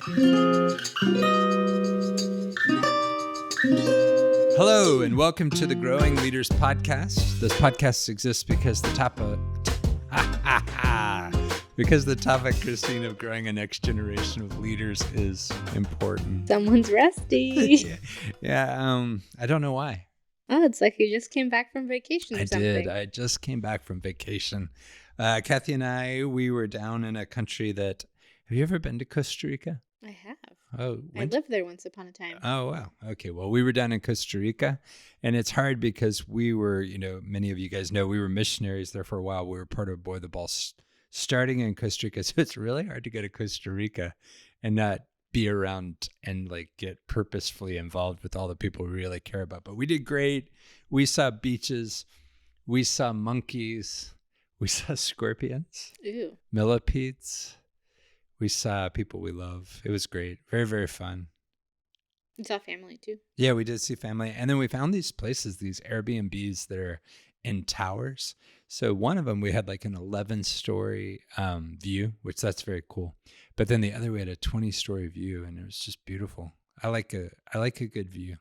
Hello, and welcome to the Growing Leaders Podcast. This podcast exists because the topic, Christine, of growing a next generation of leaders is important. Someone's rusty. I don't know why. Oh, it's like you just came back from vacation or something. I just came back from vacation. Kathy and I, we were down in a country that... Have you ever been to Costa Rica? I have. Oh, I lived there once upon a time. Oh, wow. Okay. Well, we were down in Costa Rica, and it's hard because we were, many of you guys know we were missionaries there for a while. We were part of Boy the Ball starting in Costa Rica. So it's really hard to go to Costa Rica and not be around and get purposefully involved with all the people we really care about. But we did great. We saw beaches. We saw monkeys. We saw scorpions. Ew. Millipedes. We saw people we love. It was great. Very, very fun. You saw family too? Yeah, we did see family. And then we found these places, these Airbnbs that are in towers. So one of them, we had an 11-story view, which that's very cool. But then the other, we had a 20-story view, and it was just beautiful. I like a good view.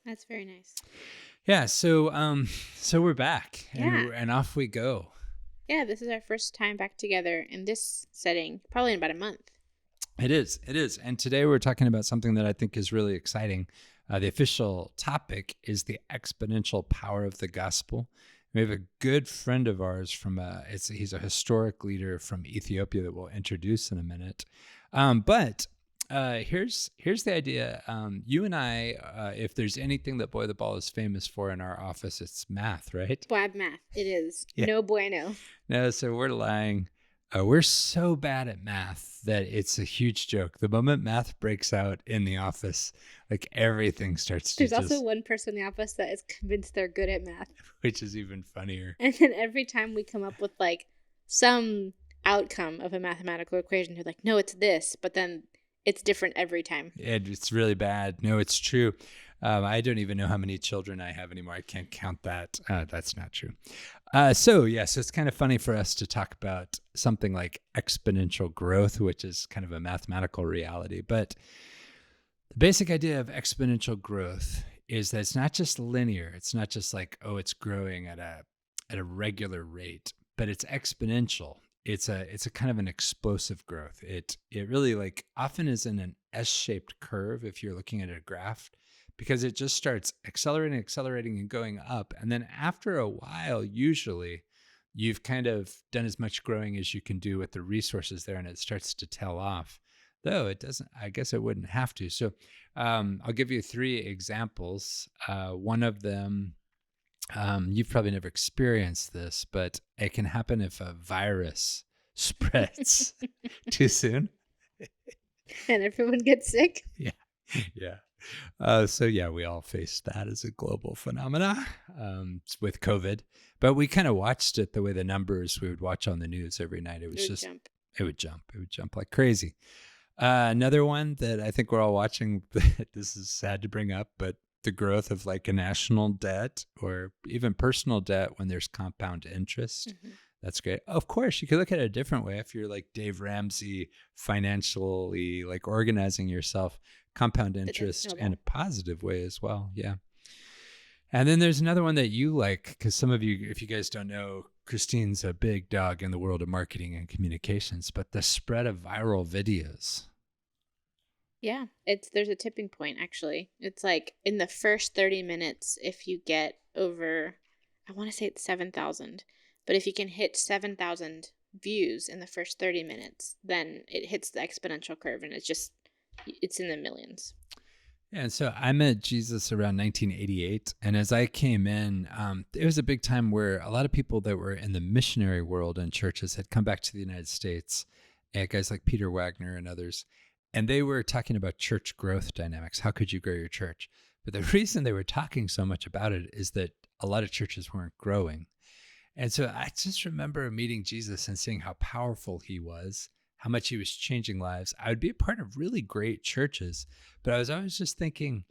That's very nice. Yeah. So we're back, and off we go. Yeah, this is our first time back together in this setting, probably in about a month. It is. And today we're talking about something that I think is really exciting. The official topic is the exponential power of the gospel. We have a good friend of ours he's a historic leader from Ethiopia that we'll introduce in a minute. But here's the idea. You and I, if there's anything that Boy the Ball is famous for in our office, it's math, right? Bad math. It is. Yeah. No bueno. No, so we're lying. We're so bad at math that it's a huge joke. The moment math breaks out in the office, everything starts to There's also one person in the office that is convinced they're good at math. Which is even funnier. And then every time we come up with some outcome of a mathematical equation, they're like, no, it's this. But then it's different every time. It's really bad. No, it's true. I don't even know how many children I have anymore. I can't count that. That's not true. So it's kind of funny for us to talk about something like exponential growth, which is kind of a mathematical reality. But the basic idea of exponential growth is that it's not just linear. It's not just it's growing at a regular rate, but it's exponential. It's a kind of an explosive growth. It really often is in an S-shaped curve if you're looking at a graph, because it just starts accelerating and going up. And then after a while, usually you've kind of done as much growing as you can do with the resources there, and it starts to tail off. Though it doesn't, I guess it wouldn't have to. So I'll give you 3 examples. One of them, you've probably never experienced this, but it can happen if a virus spreads too soon. And everyone gets sick? Yeah. We all faced that as a global phenomena with COVID. But we kind of watched it the way the numbers we would watch on the news every night. It would jump like crazy. Another one that I think we're all watching, this is sad to bring up, but the growth of a national debt or even personal debt when there's compound interest. Mm-hmm. That's great. Of course, you could look at it a different way. If you're like Dave Ramsey, financially organizing yourself, compound interest in a positive way as well. Yeah. And then there's another one that you like, because some of you, if you guys don't know, Christine's a big dog in the world of marketing and communications, but the spread of viral videos. Yeah, there's a tipping point, actually. It's in the first 30 minutes, if you get over, I want to say it's 7,000, but if you can hit 7,000 views in the first 30 minutes, then it hits the exponential curve, and it's in the millions. Yeah, and so I met Jesus around 1988, and as I came in, it was a big time where a lot of people that were in the missionary world and churches had come back to the United States, and guys like Peter Wagner and others, and they were talking about church growth dynamics. How could you grow your church? But the reason they were talking so much about it is that a lot of churches weren't growing. And so I just remember meeting Jesus and seeing how powerful he was, how much he was changing lives. I would be a part of really great churches, but I was always just thinking,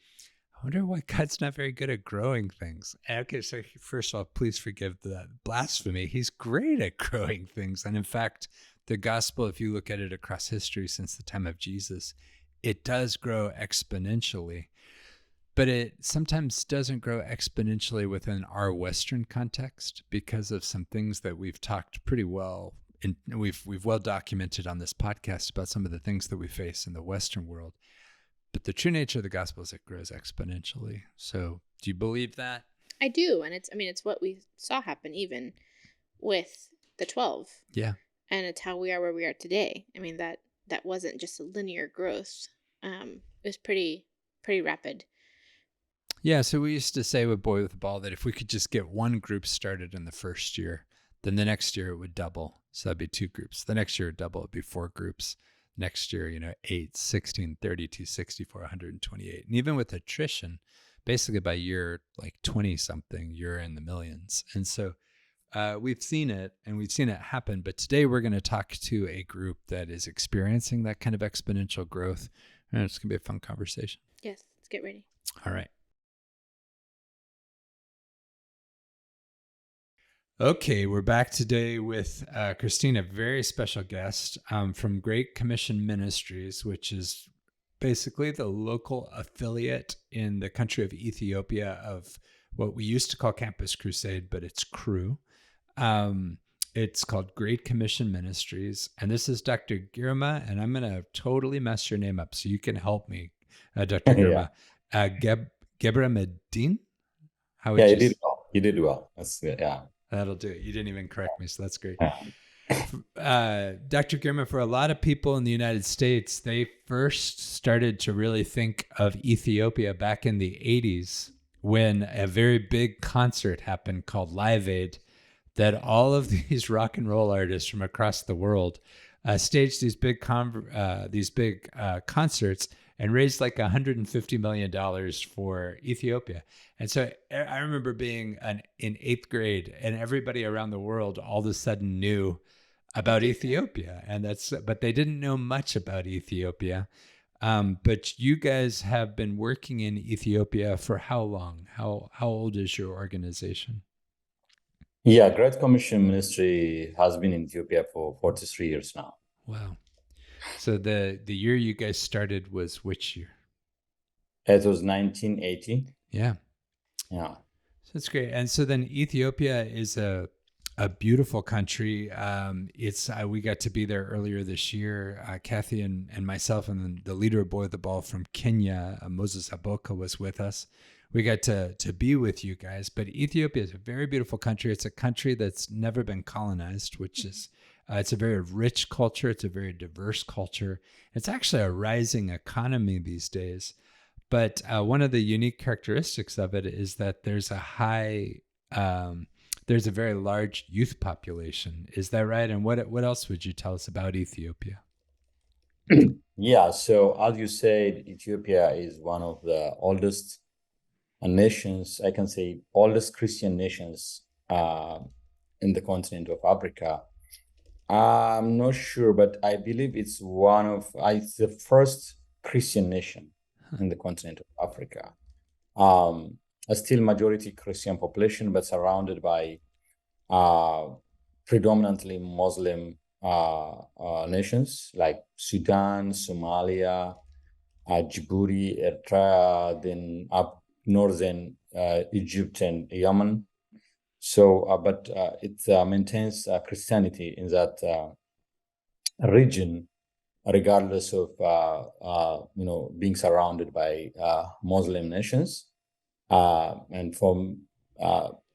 I wonder why God's not very good at growing things. Okay, so first of all, please forgive the blasphemy. He's great at growing things. And in fact, the gospel, if you look at it across history since the time of Jesus, it does grow exponentially, but it sometimes doesn't grow exponentially within our Western context because of some things that we've talked pretty well, and we've well documented on this podcast about some of the things that we face in the Western world. But the true nature of the gospel is it grows exponentially. So do you believe that? I do. And it's what we saw happen even with the 12. Yeah. And it's how we are where we are today. I mean, that wasn't just a linear growth. It was pretty rapid. Yeah, so we used to say with Boy with the Ball that if we could just get one group started in the first year, then the next year it would double. So that'd be 2 groups. The next year it would double, it'd be 4 groups. Next year, 8, 16, 32, 64, 128. And even with attrition, basically by year like 20 something, you're in the millions. And so we've seen it and we've seen it happen. But today we're going to talk to a group that is experiencing that kind of exponential growth. And it's going to be a fun conversation. Yes, let's get ready. All right. Okay, we're back today with Christina, a very special guest from Great Commission Ministries, which is basically the local affiliate in the country of Ethiopia of what we used to call Campus Crusade, but it's Cru. It's called Great Commission Ministries, and this is Dr. Girma, and I'm going to totally mess your name up, so you can help me, Dr. Girma. Gebremedhin? How would you did well. You did well. That's good. Yeah. That'll do it. You didn't even correct me, so that's great. Dr. Girma, for a lot of people in the United States, they first started to really think of Ethiopia back in the 80s when a very big concert happened called Live Aid that all of these rock and roll artists from across the world staged these big concerts and raised like $150 million for Ethiopia. And so I remember being in 8th grade, and everybody around the world all of a sudden knew about Ethiopia, but they didn't know much about Ethiopia. But you guys have been working in Ethiopia for how long? How old is your organization? Yeah, Great Commission Ministry has been in Ethiopia for 43 years now. Wow. So the year you guys started was which year? It was 1980. Yeah. Yeah. So that's great. And so then Ethiopia is a beautiful country. We got to be there earlier this year. Kathy and myself and then the leader of Boy with the Ball from Kenya, Moses Aboka, was with us. We got to be with you guys. But Ethiopia is a very beautiful country. It's a country that's never been colonized, which is it's a very rich culture. It's a very diverse culture. It's actually a rising economy these days. But one of the unique characteristics of it is that there's a very large youth population. Is that right? And what else would you tell us about Ethiopia? Yeah. So as you said, Ethiopia is one of the oldest nations, I can say oldest Christian nations in the continent of Africa. I'm not sure, but I believe it's it's the first Christian nation in the continent of Africa. A still majority Christian population, but surrounded by predominantly Muslim nations like Sudan, Somalia, Djibouti, Eritrea, then up northern Egypt and Yemen. So, but it maintains Christianity in that region, regardless of being surrounded by Muslim nations, and for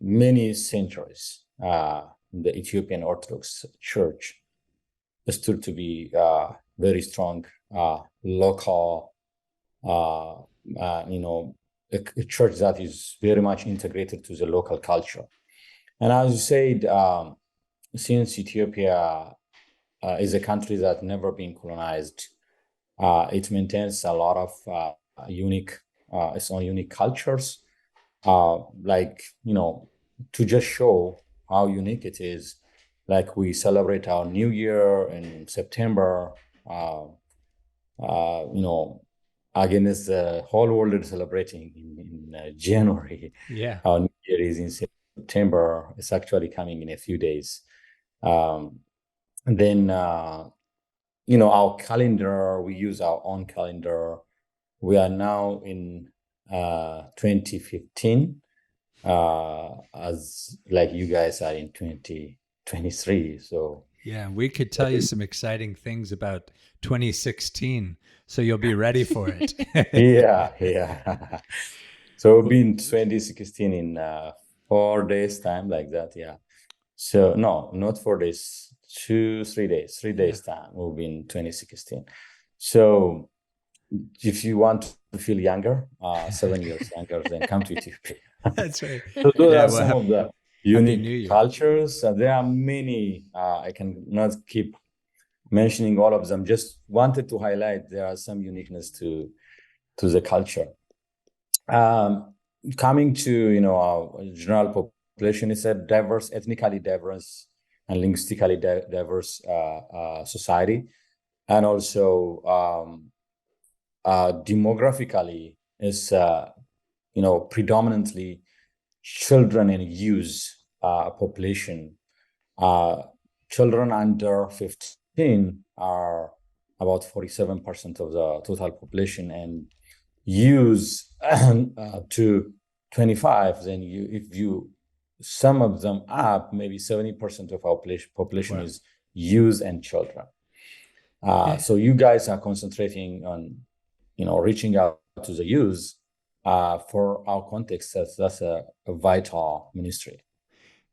many centuries, the Ethiopian Orthodox Church stood to be very strong local, a church that is very much integrated to the local culture. And as you said, since Ethiopia is a country that never been colonized, it maintains a lot of its own unique cultures. To just show how unique it is, like we celebrate our New Year in September. Against the whole world is celebrating in January. Yeah, our New Year is in September. It's actually coming in a few days. And then, our calendar, we use our own calendar. We are now in 2015, as like you guys are in 2023. So Yeah, we could tell you some exciting things about 2016, so you'll be ready for it. yeah. So it'll be in 2016 in 4 days time, like that. Yeah. So no, not 4 days, 3 days, 3 days time. We'll be in 2016. So if you want to feel younger, 7 years younger, then come to Ethiopia. That's right. So those Yeah, are well, some of the Happy New unique Year. cultures. There are many. I can not keep mentioning all of them. Just wanted to highlight there are some uniqueness to the culture. Coming to our general population, it's a diverse, ethnically diverse, and linguistically diverse society, and also demographically is predominantly children and youth population. Children under 15 are about 47% of the total population, and youth to 25, then if you sum of them up, maybe 70% of our population Wow. is youth and children. Yeah. So you guys are concentrating on reaching out to the youth. For our context, that's a vital ministry.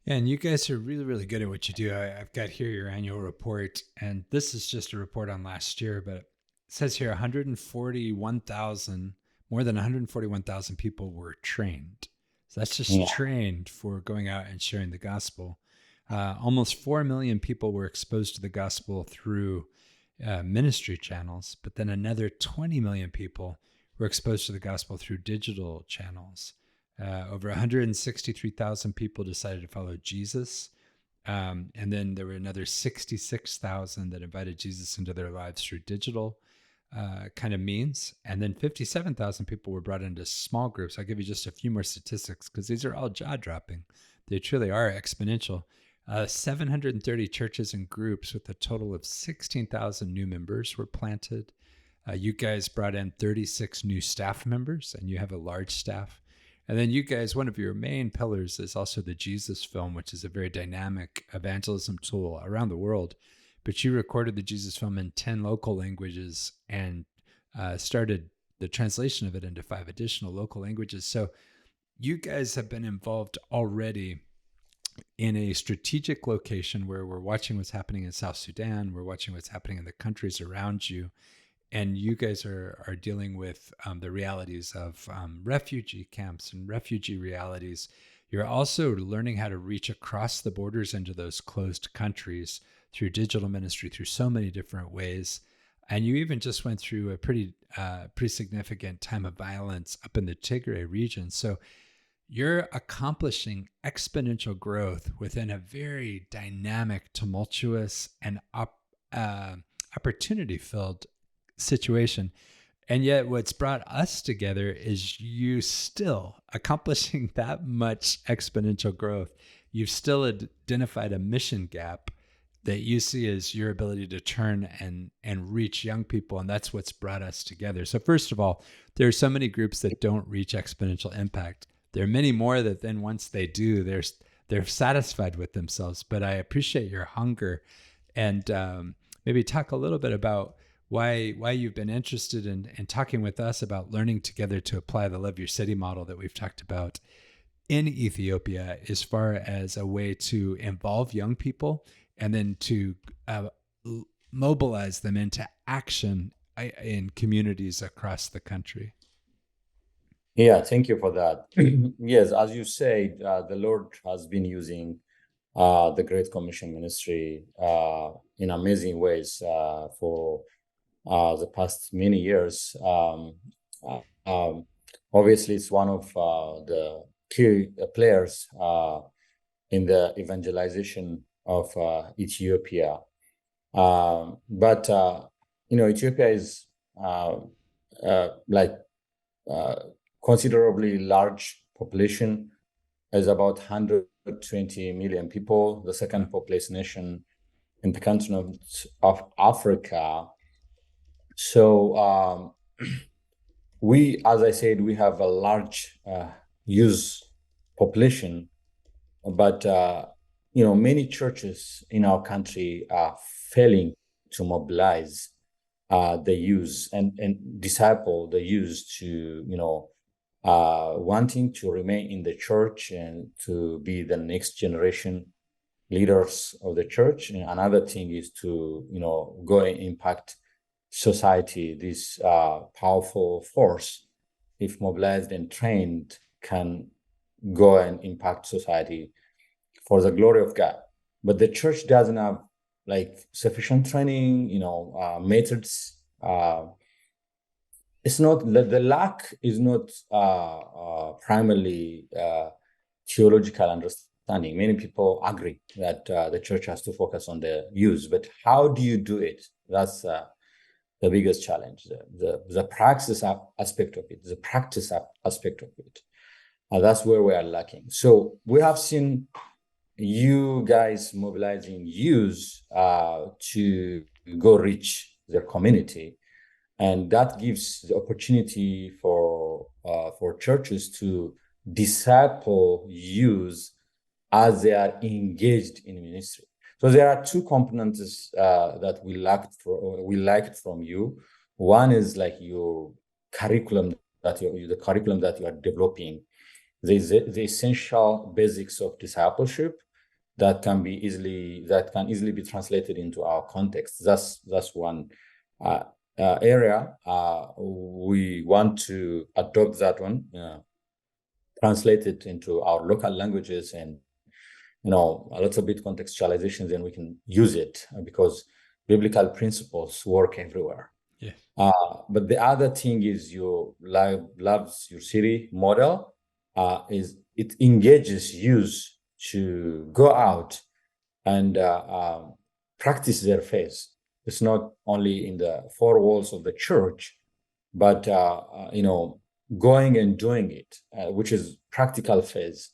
Yeah, and you guys are really, really good at what you do. I've got here your annual report, and this is just a report on last year, but it says here 141,000, more than 141,000 people were trained. So that's just Yeah. trained for going out and sharing the gospel. Almost 4 million people were exposed to the gospel through ministry channels, but then another 20 million people were exposed to the gospel through digital channels. Over 163,000 people decided to follow Jesus. And then there were another 66,000 that invited Jesus into their lives through digital kind of means. And then 57,000 people were brought into small groups. I'll give you just a few more statistics because these are all jaw dropping. They truly are exponential. 730 churches and groups with a total of 16,000 new members were planted. You guys brought in 36 new staff members, and you have a large staff. And then you guys, one of your main pillars is also the Jesus film, which is a very dynamic evangelism tool around the world. But you recorded the Jesus film in 10 local languages and started the translation of it into 5 additional local languages. So you guys have been involved already in a strategic location where we're watching what's happening in South Sudan. We're watching what's happening in the countries around you. And you guys are dealing with the realities of refugee camps and refugee realities. You're also learning how to reach across the borders into those closed countries through digital ministry, through so many different ways. And you even just went through a pretty significant time of violence up in the Tigray region. So you're accomplishing exponential growth within a very dynamic, tumultuous, and opportunity-filled situation. And yet what's brought us together is you still accomplishing that much exponential growth. You've still identified a mission gap that you see as your ability to turn and reach young people. And that's what's brought us together. So first of all, there are so many groups that don't reach exponential impact. There are many more that then once they do, they're satisfied with themselves. But I appreciate your hunger, and maybe talk a little bit about why you've been interested in talking with us about learning together to apply the Love Your City model that we've talked about in Ethiopia, as far as a way to involve young people and then to mobilize them into action in communities across the country. Yeah, thank you for that. Yes, as you said, the Lord has been using the Great Commission ministry in amazing ways for the past many years. Obviously, it's one of the key players in the evangelization of Ethiopia. But Ethiopia is like considerably large population, is about 120 million people, the second populous nation in the continent of Africa. So we, as I said, we have a large youth population, but many churches in our country are failing to mobilize the youth and disciple the youth to wanting to remain in the church and to be the next generation leaders of the church. And another thing is to go and impact society. This powerful force, if mobilized and trained, can go and impact society for the glory of God. But the church doesn't have like sufficient training, methods. It's not the lack is not primarily theological understanding. Many people agree that the church has to focus on the youth, but how do you do it? That's the biggest challenge. The praxis aspect of it, the practice aspect of it. That's where we are lacking. So we have seen you guys mobilizing youth to go reach their community, and that gives the opportunity for churches to disciple youth as they are engaged in ministry. So there are two components that we liked from you. One is like your curriculum the curriculum that you are developing. There's the essential basics of discipleship that can easily be translated into our context. That's one area. We want to adopt that one, translate it into our local languages, and a little bit contextualization, then we can use it because biblical principles work everywhere. Yeah. But the other thing is your loves your city model. Is it engages youth to go out and practice their faith. It's not only in the four walls of the church, but going and doing it, which is practical faith.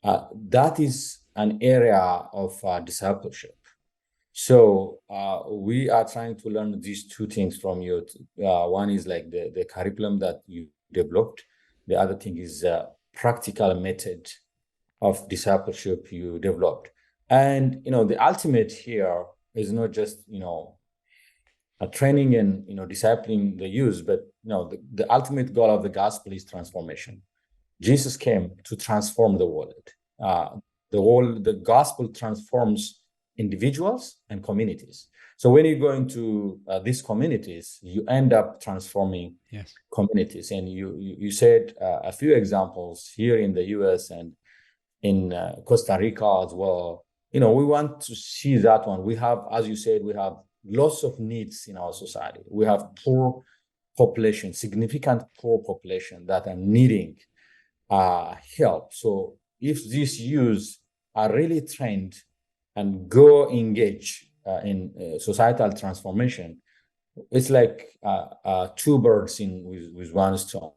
That is an area of discipleship. So we are trying to learn these two things from you. One is like the curriculum that you developed. The other thing is practical method of discipleship you developed. And the ultimate here is not just training and discipling the youth, but the ultimate goal of the gospel is transformation. Jesus came to transform the world. The gospel transforms individuals and communities. So when you go into these communities, you end up transforming communities. And you said a few examples here in the US and in Costa Rica as well. We want to see that one. We have, as you said, we have lots of needs in our society. We have poor population, significant poor population that are needing help. So if these youth are really trained and go engage in societal transformation, it's like two birds with one stone.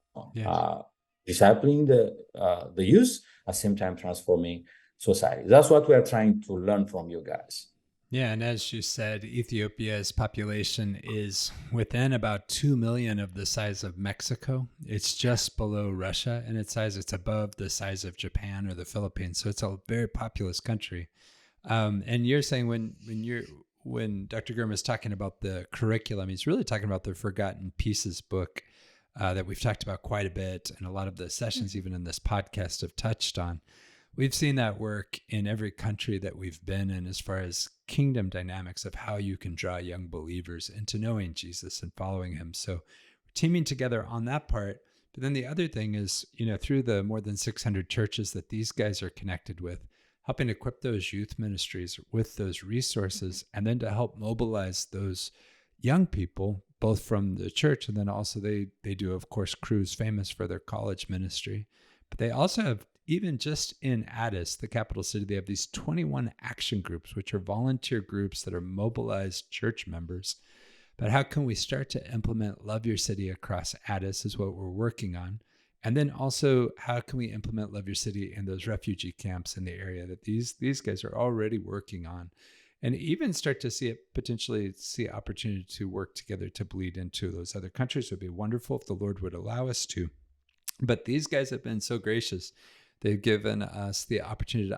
Discipling the youth, at the same time transforming society. That's what we are trying to learn from you guys. Yeah, and as you said, Ethiopia's population is within about 2 million of the size of Mexico. It's just below Russia in its size. It's above the size of Japan or the Philippines. So it's a very populous country. And you're saying when Dr. Girma is talking about the curriculum, he's really talking about the Forgotten Pieces book that we've talked about quite a bit, and a lot of the sessions, even in this podcast, have touched on. We've seen that work in every country that we've been in as far as kingdom dynamics of how you can draw young believers into knowing Jesus and following him. So we're teaming together on that part. But then the other thing is, through the more than 600 churches that these guys are connected with, helping equip those youth ministries with those resources, and then to help mobilize those young people, both from the church, and then also they do, of course, Cruise, famous for their college ministry. But they also have, even just in Addis, the capital city, they have these 21 action groups, which are volunteer groups that are mobilized church members. But how can we start to implement Love Your City across Addis is what we're working on. And then also, how can we implement Love Your City in those refugee camps in the area that these guys are already working on? and even start to potentially see opportunity to work together to bleed into those other countries. It would be wonderful if the Lord would allow us to. But these guys have been so gracious. They've given us the opportunity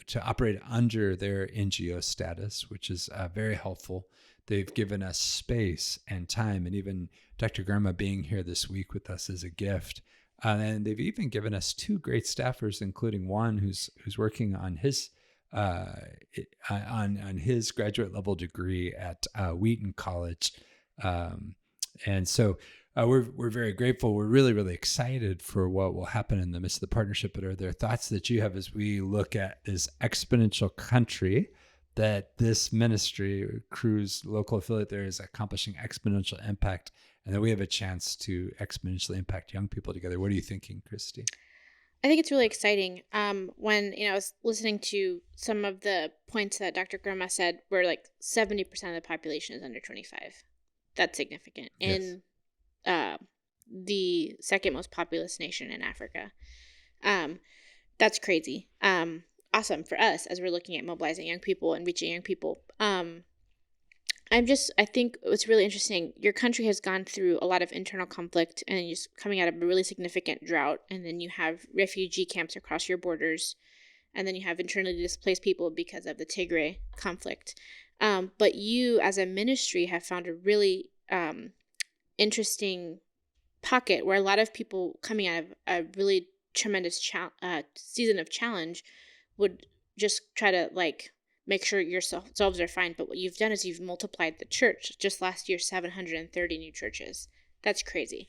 to operate under their NGO status, which is very helpful. They've given us space and time, and even Dr. Girma being here this week with us is a gift. And they've even given us two great staffers, including one who's working on his his graduate level degree at Wheaton College, and so we're very grateful. We're really, really excited for what will happen in the midst of the partnership. But are there thoughts that you have as we look at this exponential country that this ministry, Cru's local affiliate there, is accomplishing exponential impact, and that we have a chance to exponentially impact young people together? What are you thinking, Christy? I think it's really exciting. When I was listening to some of the points that Dr. Girma said, where like 70% of the population is under 25. That's significant. Yes. In the second most populous nation in Africa. That's crazy. Awesome for us as we're looking at mobilizing young people and reaching young people. I think what's really interesting, your country has gone through a lot of internal conflict and you're coming out of a really significant drought. And then you have refugee camps across your borders. And then you have internally displaced people because of the Tigray conflict. But you as a ministry have found a really interesting pocket where a lot of people coming out of a really tremendous season of challenge would just try to make sure yourselves are fine. But what you've done is you've multiplied the church. Just last year, 730 new churches. That's crazy.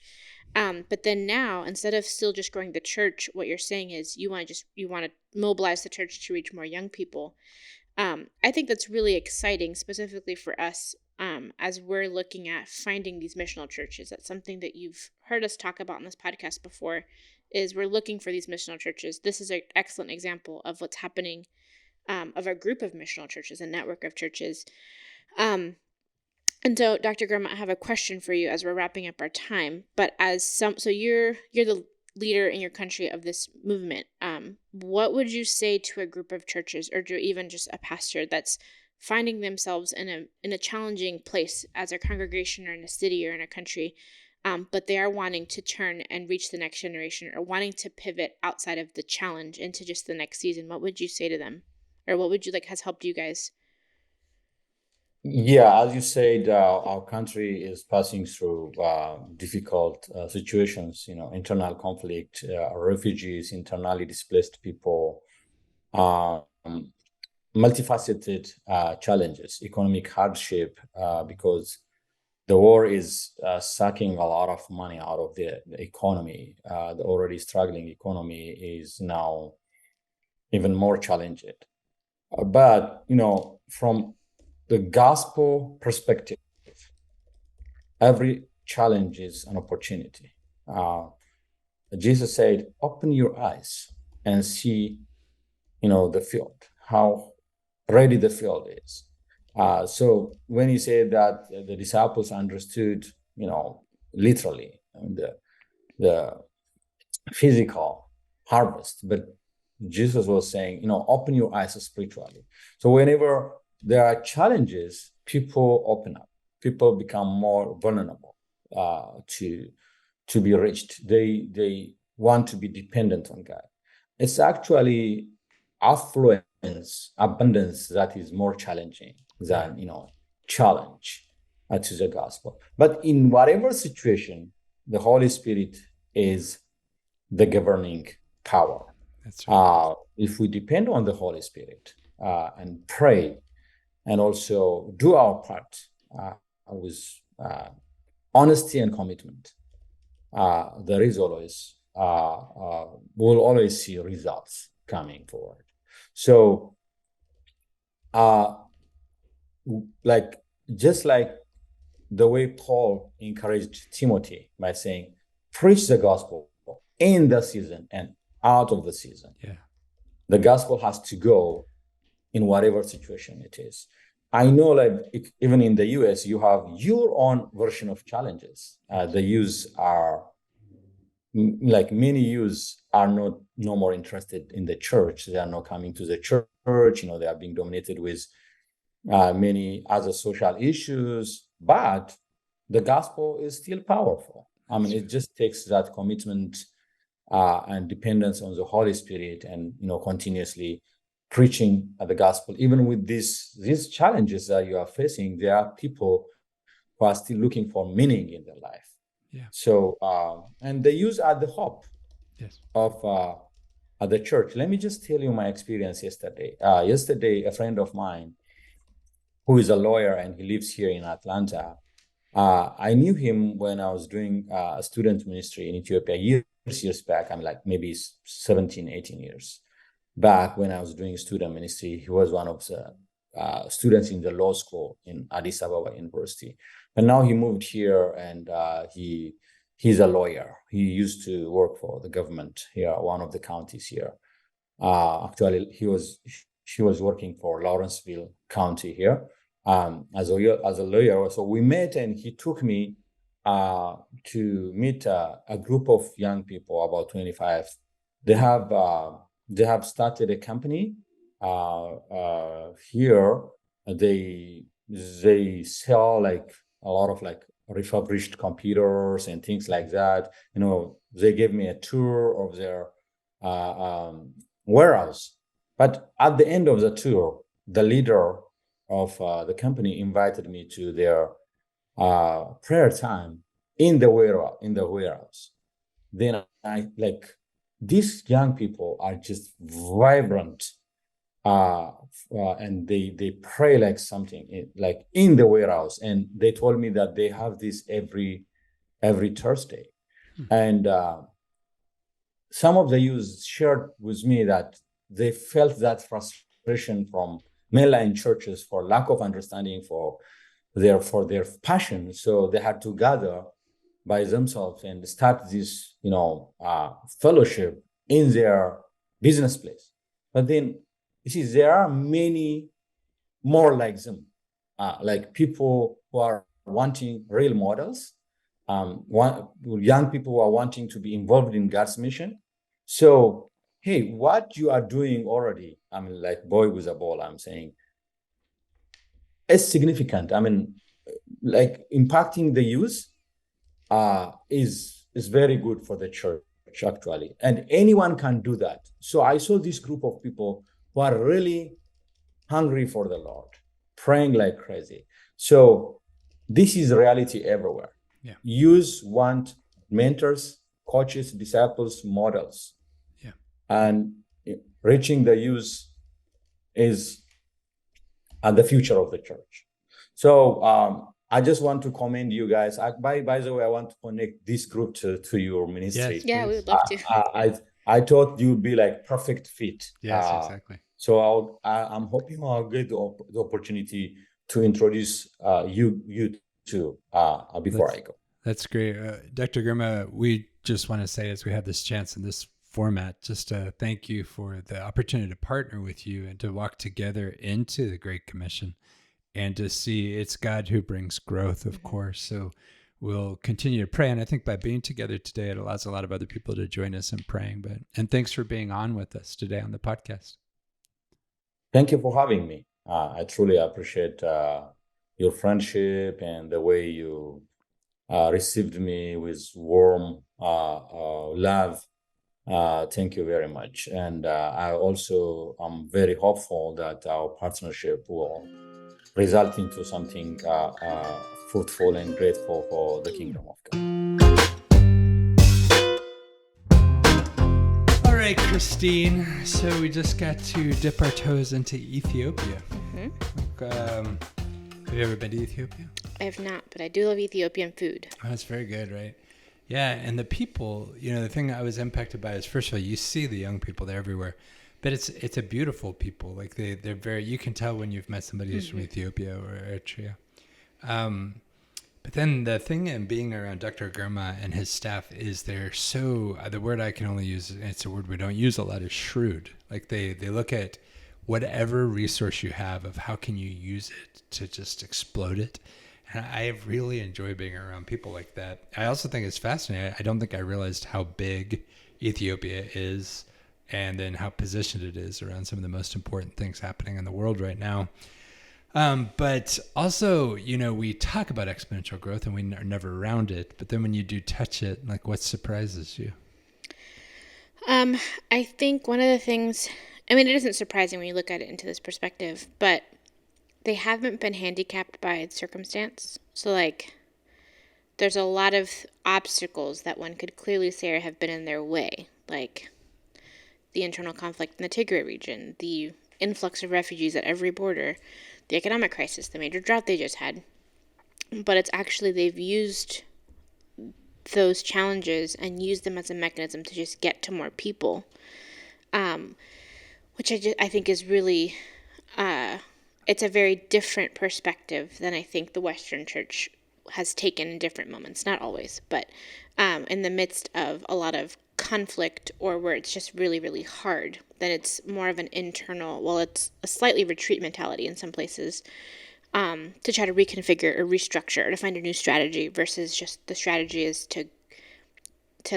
But then now, instead of still just growing the church, what you're saying is you want to mobilize the church to reach more young people. I think that's really exciting, specifically for us as we're looking at finding these missional churches. That's something that you've heard us talk about on this podcast before, is we're looking for these missional churches. This is an excellent example of what's happening of a group of missional churches, a network of churches. And so, Dr. Girma, I have a question for you as we're wrapping up our time. But so you're the leader in your country of this movement. What would you say to a group of churches, or to even just a pastor that's finding themselves in a challenging place as a congregation or in a city or in a country, but they are wanting to turn and reach the next generation, or wanting to pivot outside of the challenge into just the next season? What would you say to them, or what would you has helped you guys? Yeah, as you said, our country is passing through difficult situations, internal conflict, refugees, internally displaced people, multifaceted challenges, economic hardship, because the war is sucking a lot of money out of the economy. The already struggling economy is now even more challenged. But, from the gospel perspective, every challenge is an opportunity. Jesus said, open your eyes and see, the field, how ready the field is. So when you say that the disciples understood, literally, the physical harvest, but Jesus was saying, open your eyes spiritually. So whenever there are challenges, people open up. People become more vulnerable to be reached. They want to be dependent on God. It's actually affluence, abundance that is more challenging than challenge to the gospel. But in whatever situation, the Holy Spirit is the governing power. That's right. If we depend on the Holy Spirit and pray, and also do our part with honesty and commitment, there is always we'll always see results coming forward. So, just like the way Paul encouraged Timothy by saying, preach the gospel in the season and out of the season. Yeah. The gospel has to go in whatever situation it is. I know, even in the US, you have your own version of challenges. The youth are, many youth are no more interested in the church. They are not coming to the church. They are being dominated with many other social issues, but the gospel is still powerful. I mean, it just takes that commitment and dependence on the Holy Spirit, and continuously preaching the gospel. Even with these challenges that you are facing, there are people who are still looking for meaning in their life. Yeah. So, and they use the hope Yes. of the church. Let me just tell you my experience yesterday. Yesterday, a friend of mine who is a lawyer and he lives here in Atlanta. I knew him when I was doing a student ministry in Ethiopia years back. I'm like maybe 17, 18 years back when I was doing student ministry. He was one of the students in the law school in Addis Ababa University. But now he moved here and he's a lawyer. He used to work for the government here, one of the counties here. Actually, she was working for Lawrenceville County here as a lawyer. So we met, and he took me to meet a group of young people, about 25. They have started a company here. They sell like a lot of like refurbished computers and things like that. They gave me a tour of their warehouse. But at the end of the tour, the leader of the company invited me to their prayer time in the warehouse. Then I like, these young people are just vibrant, and they pray like something like in the warehouse. And they told me that they have this every Thursday, and some of the youth shared with me that they felt that frustration from mainline churches for lack of understanding for their passion. So they had to gather by themselves and start this, fellowship in their business place. But then, you see, there are many more like them, like people who are wanting real models, young people who are wanting to be involved in God's mission. So, hey, what you are doing already, I mean, like boy with a ball, I'm saying, is significant. I mean, like impacting the youth is very good for the church, actually. And anyone can do that. So I saw this group of people who are really hungry for the Lord, praying like crazy. So this is reality everywhere. Yeah. Youth want mentors, coaches, disciples, models. Yeah. And reaching the youth is the future of the church. So I just want to commend you guys. By the way, I want to connect this group to your ministry. Yes, Yeah, we would love to. I thought you'd be like perfect fit. Yes, exactly. So I'm hoping I'll get the opportunity to introduce you two before I go. That's great. Dr. Girma, we just want to say, as we have this chance in this format, just to thank you for the opportunity to partner with you and to walk together into the Great Commission and to see it's God who brings growth, of course. So we'll continue to pray. And I think by being together today, it allows a lot of other people to join us in praying. And thanks for being on with us today on the podcast. Thank you for having me. I truly appreciate your friendship and the way you received me with warm love. Thank you very much. And I also am very hopeful that our partnership will result into something fruitful and grateful for the kingdom of God. All right, Christine. So we just got to dip our toes into Ethiopia. Have you ever been to Ethiopia? I have not, but I do love Ethiopian food. Oh, that's very good, right? Yeah, and the people, the thing I was impacted by is, first of all, you see the young people, they're everywhere. But it's a beautiful people. Like they're very, you can tell when you've met somebody who's from Ethiopia or Eritrea. But then the thing in being around Dr. Girma and his staff is they're so, the word I can only use, and it's a word we don't use a lot, is shrewd. Like they look at whatever resource you have of how can you use it to just explode it. And I really enjoy being around people like that. I also think it's fascinating. I don't think I realized how big Ethiopia is and then how positioned it is around some of the most important things happening in the world right now. But also, we talk about exponential growth and we are never around it. But then when you do touch it, like what surprises you? I think one of the things, it isn't surprising when you look at it into this perspective, but they haven't been handicapped by circumstance. So, like, there's a lot of obstacles that one could clearly say have been in their way, like the internal conflict in the Tigray region, the influx of refugees at every border, the economic crisis, the major drought they just had. But it's actually they've used those challenges and used them as a mechanism to just get to more people, which I think is really, it's a very different perspective than I think the Western Church has taken in different moments. Not always, but in the midst of a lot of conflict or where it's just really, really hard, then it's more of an internal, well, it's a slightly retreat mentality in some places, to try to reconfigure or restructure or to find a new strategy versus just the strategy is to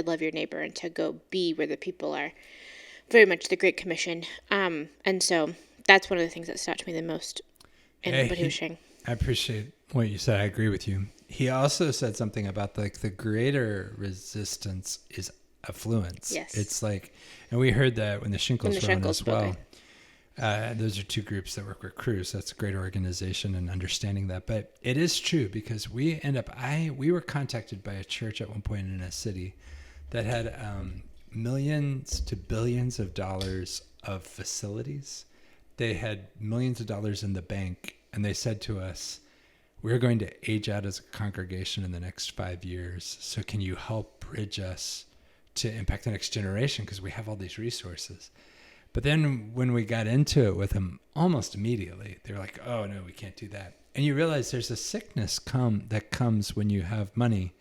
love your neighbor and to go be where the people are. Very much the Great Commission. And so that's one of the things that stood out to me the most in what he was sharing. I appreciate what you said. I agree with you. He also said something about like the greater resistance is affluence. Yes. It's like, and we heard that when the Shinkles were on as well. Okay. Those are two groups that work with crews. That's a great organization and understanding that. But it is true because we were contacted by a church at one point in a city that had millions to billions of dollars of facilities. They had millions of dollars in the bank, and they said to us, we're going to age out as a congregation in the next 5 years. So can you help bridge us to impact the next generation? Because we have all these resources. But then when we got into it with them, almost immediately, they were like, oh, no, we can't do that. And you realize there's a sickness that comes when you have money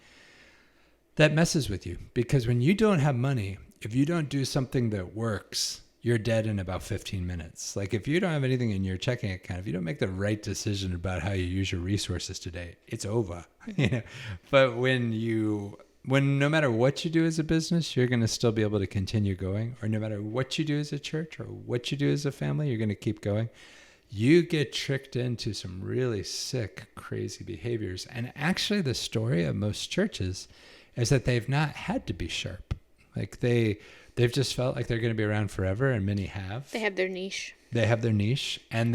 that messes with you. Because when you don't have money, if you don't do something that works, you're dead in about 15 minutes. Like if you don't have anything in your checking account, if you don't make the right decision about how you use your resources today, it's over. But when no matter what you do as a business, you're going to still be able to continue going, or no matter what you do as a church or what you do as a family, you're going to keep going. You get tricked into some really sick, crazy behaviors. And actually the story of most churches is that they've not had to be sharp. Like they've just felt like they're going to be around forever, and many have. They have their niche. And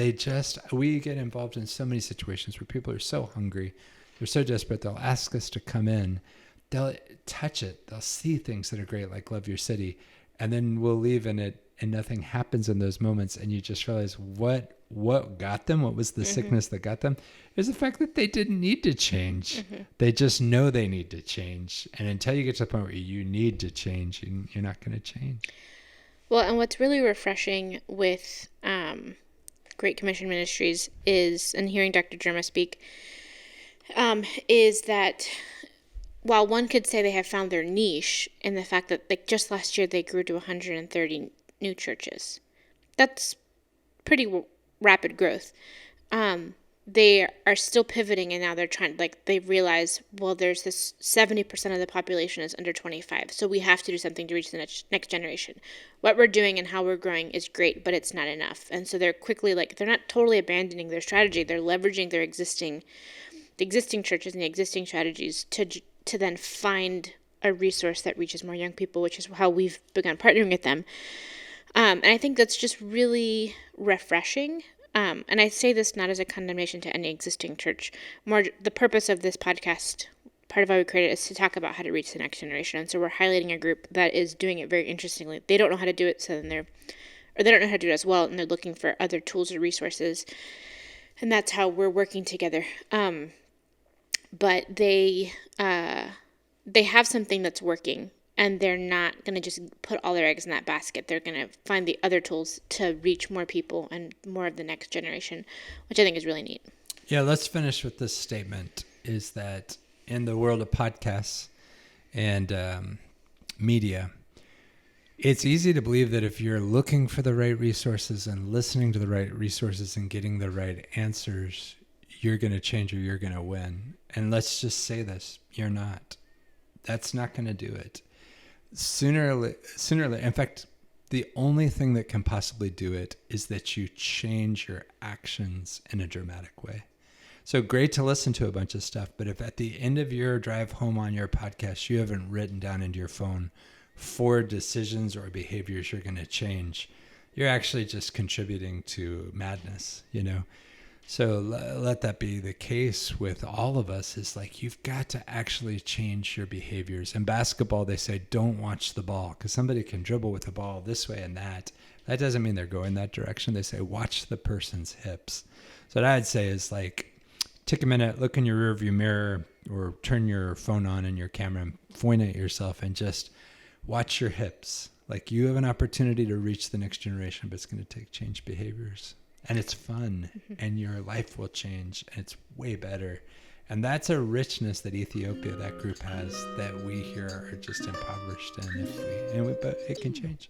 we get involved in so many situations where people are so hungry, they're so desperate, they'll ask us to come in, they'll touch it, they'll see things that are great, like love your city, and then we'll leave and nothing happens in those moments, and you just realize what got them, what was the sickness that got them, is the fact that they didn't need to change. They just know they need to change. And until you get to the point where you need to change, you're not going to change. Well, and what's really refreshing with Great Commission Ministries is, and hearing Dr. Girma speak, is that while one could say they have found their niche in the fact that like just last year they grew to 130 new churches. That's pretty rapid growth. They are still pivoting, and now they're trying, like, they realize, well, there's this 70% of the population is under 25, so we have to do something to reach the next generation. What we're doing and how we're growing is great, but it's not enough. And so they're quickly, like, they're not totally abandoning their strategy. They're leveraging the existing churches and the existing strategies to then find a resource that reaches more young people, which is how we've begun partnering with them. And I think that's just really refreshing. And I say this not as a condemnation to any existing church. More, the purpose of this podcast, part of why we created it, is to talk about how to reach the next generation. And so we're highlighting a group that is doing it very interestingly. They don't know how to do it, they don't know how to do it as well, and they're looking for other tools or resources. And that's how we're working together. But they have something that's working. And they're not going to just put all their eggs in that basket. They're going to find the other tools to reach more people and more of the next generation, which I think is really neat. Yeah, let's finish with this statement, is that in the world of podcasts and media, it's easy to believe that if you're looking for the right resources and listening to the right resources and getting the right answers, you're going to change or you're going to win. And let's just say this, you're not. That's not going to do it. Sooner or later, in fact, The only thing that can possibly do it is that you change your actions in a dramatic way. So great to listen to a bunch of stuff, but if at the end of your drive home on your podcast, you haven't written down into your phone 4 decisions or behaviors you're going to change, you're actually just contributing to madness, you know? So let that be the case with all of us, is like, you've got to actually change your behaviors. In basketball, they say, don't watch the ball, because somebody can dribble with the ball this way and that. That doesn't mean they're going that direction. They say, watch the person's hips. So what I'd say is, like, take a minute, look in your rearview mirror, or turn your phone on and your camera and point at yourself and just watch your hips. Like, you have an opportunity to reach the next generation, but it's going to take change behaviors. And it's fun, and your life will change, and it's way better. And that's a richness that Ethiopia, that group, has, that we here are just impoverished in. But it can change.